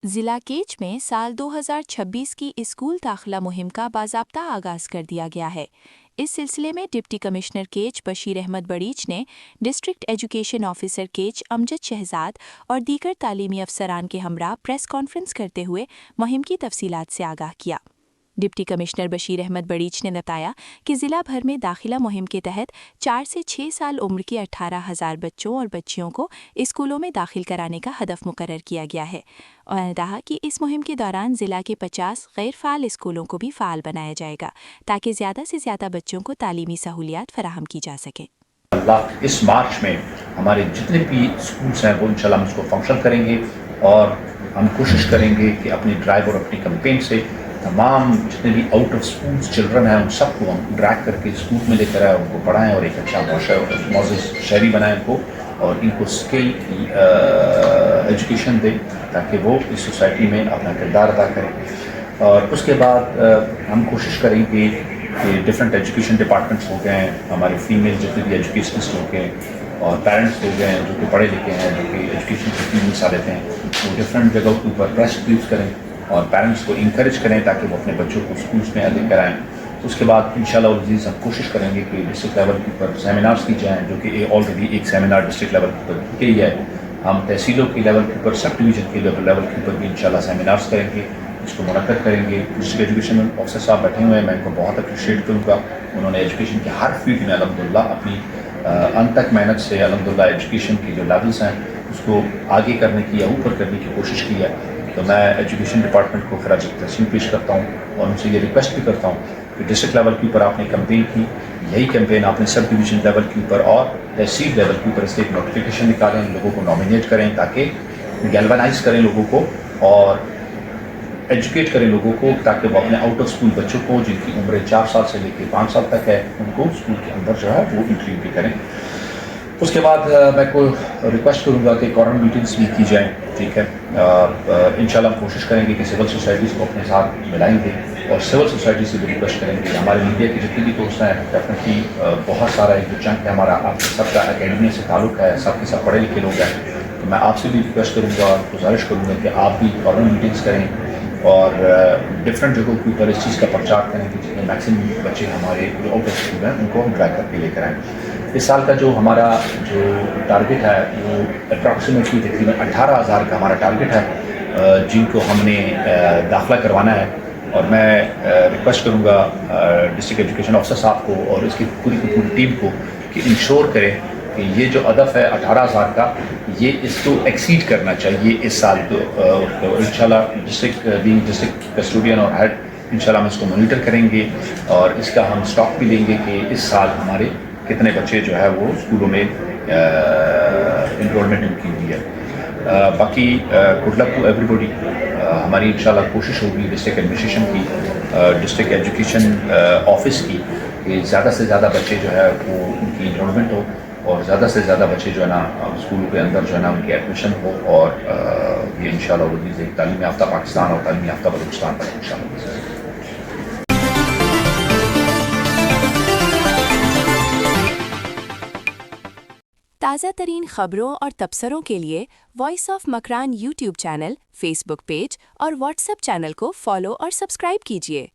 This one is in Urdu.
ضلع کیچ میں سال 2026 کی اسکول داخلہ مہم کا باضابطہ آغاز کر دیا گیا ہے۔ اس سلسلے میں ڈپٹی کمشنر کیچ بشیر احمد بڑیچ نے district education officer Kech Amjad Shahzad اور دیگر تعلیمی افسران کے ہمراہ پریس کانفرنس کرتے ہوئے مہم کی تفصیلات سے آگاہ کیا۔ ڈپٹی کمشنر بشیر احمد بڑیچ نے بتایا کہ ضلع بھر میں داخلہ مہم کے تحت 4 سے 6 سال عمر کے 18,000 بچوں اور بچیوں کو اسکولوں میں داخل کرانے کا ہدف مقرر کیا گیا ہے۔ انہوں نے کہا کہ اس مہم کے دوران ضلع کے 50 غیر فعال اسکولوں کو بھی فعال بنایا جائے گا تاکہ زیادہ سے زیادہ بچوں کو تعلیمی سہولیات فراہم کی جا سکیں۔ اس مارچ میں ہمارے جتنے بھی اسکولس ہیں وہ انشاءاللہ ہم اس کو فنکشن کریں گے اور ہم کوشش کریں گے کہ اپنی ڈرائیو اور اپنی کمپین سے تمام جتنے بھی آؤٹ آف اسکولس چلڈرن ہیں ان سب کو ہم ڈرائیو کر کے اسکول میں لے کر آئیں، ان کو پڑھائیں اور ایک اچھا معزز شہری بنائیں ان کو، اور ان کو اسکل ایجوکیشن دیں تاکہ وہ اس سوسائٹی میں اپنا کردار ادا کریں۔ اور اس کے بعد ہم کوشش کریں گے کہ ڈفرینٹ ایجوکیشن ڈپارٹمنٹس ہو گئے ہیں، ہمارے فیمیل جتنے بھی ایجوکیشنسٹ ہو گئے اور پیرنٹس ہو گئے ہیں جو کہ پڑھے لکھے ہیں، جو کہ ایجوکیشن کی ٹیم حصہ لیتے ہیں، وہ ڈفرینٹ جگہوں کے اوپر پریس ریلیز کریں اور پیرنٹس کو انکریج کریں تاکہ وہ اپنے بچوں کو اسکولس میں لے کر آئیں۔ اس کے بعد انشاءاللہ العزیز ہم کوشش کریں گے کہ ڈسٹرکٹ لیول کے اوپر سیمینارز کی جائیں، جو کہ آلریڈی ایک سیمینار ڈسٹرکٹ لیول کے اوپر کی ہے۔ ہم تحصیلوں کے لیول کے اوپر، سب ڈویژن کے لیول کے اوپر بھی انشاءاللہ سیمینارز کریں گے، اس کو منعقد کریں گے۔ ڈسٹرکٹ ایجوکیشن آفیسر صاحب بیٹھے ہوئے ہیں، میں ان کو بہت اپریشیٹ کروں گا، انہوں نے ایجوکیشن کے ہر فیلڈ میں الحمدللہ اپنی انت تک محنت سے الحمدللہ ایجوکیشن کی جو لیولس ہیں اس کو آگے کرنے کی یا اوپر کرنے کی کوشش کی ہے۔ تو میں ایجوکیشن ڈپارٹمنٹ کو خراج تحسین پیش کرتا ہوں اور ان سے یہ ریکویسٹ بھی کرتا ہوں کہ ڈسٹرکٹ لیول کے اوپر آپ نے کمپین کی، یہی کیمپین آپ نے سب ڈویژن لیول کے اوپر اور تحصیل لیول کے اوپر اس کے ایک نوٹیفیکیشن نکالیں، لوگوں کو نامینیٹ کریں تاکہ گیلونائز کریں لوگوں کو اور ایجوکیٹ کریں لوگوں کو تاکہ وہ اپنے آؤٹ آف اسکول بچوں کو جن کی عمریں 4 سال سے لے کے 5 سال تک ہے ان کو اسکول کے اندر جو ہے وہ انٹری بھی کریں۔ اس کے بعد میں کو ریکویسٹ کروں گا کہ کارنر میٹنگس بھی کی جائیں، ٹھیک ہے۔ انشاءاللہ ہم کوشش کریں گے کہ سول سوسائٹیز کو اپنے ساتھ ملائیں گے اور سول سوسائٹی سے بھی ریکویسٹ کریں گے۔ ہمارے میڈیا کے جتنے بھی دوست ہیں ڈیفینیٹلی بہت سارا ایک جو چنک ہے ہمارا آپ سب کا اکیڈمی سے تعلق ہے، سب کے سب پڑھے لکھے لوگ ہیں، تو میں آپ سے بھی ریکویسٹ کروں گا اور گزارش کروں گا کہ آپ بھی کارنر میٹنگس کریں اور ڈفرینٹ جگہوں کے اوپر اس چیز کا پرچار کریں کہ جتنے میکسیمم بچے ہمارے آؤٹ آف اسکول ہیں ان کو ہم ڈرائی کر کے لے کر آئیں۔ اس سال کا جو ہمارا جو ٹارگٹ ہے وہ اپراکسیمیٹلی تقریباً 18,000 کا ہمارا ٹارگٹ ہے جن کو ہم نے داخلہ کروانا ہے، اور میں ریکویسٹ کروں گا ڈسٹرکٹ ایجوکیشن آفیسر صاحب کو اور اس کی پوری ٹیم کو کہ انشور کرے کہ یہ جو ہدف ہے 18,000 کا یہ اس کو ایکسیڈ کرنا چاہیے اس سال تو انشاءاللہ ڈسٹرکٹ کسٹوڈین اور ہیڈ انشاءاللہ ہم اس کو مانیٹر کریں گے اور اس کا ہم اسٹاک بھی لیں گے کہ اس سال ہمارے کتنے بچے جو ہے وہ اسکولوں میں انرولمنٹ ان کی ہوئی ہے۔ باقی good luck to everybody. ہماری انشاءاللہ کوشش ہوگی ڈسٹرکٹ ایڈمنسٹریشن کی، ڈسٹرکٹ ایجوکیشن آفس کی کہ زیادہ سے زیادہ بچے جو ہے وہ ان کی انرولمنٹ ہو اور زیادہ سے زیادہ بچے جو ہے نا اسکولوں کے اندر جو ہے نا ان کی ایڈمیشن ہو اور یہ انشاءاللہ وہ ایک تعلیم یافتہ پاکستان اور تعلیم یافتہ بلوچستان پر انشاءاللہ۔ تازہ ترین خبروں اور تبصروں کے لیے voice of Makran YouTube channel, Facebook page اور واٹس ایپ چینل کو فالو اور سبسکرائب کیجیے۔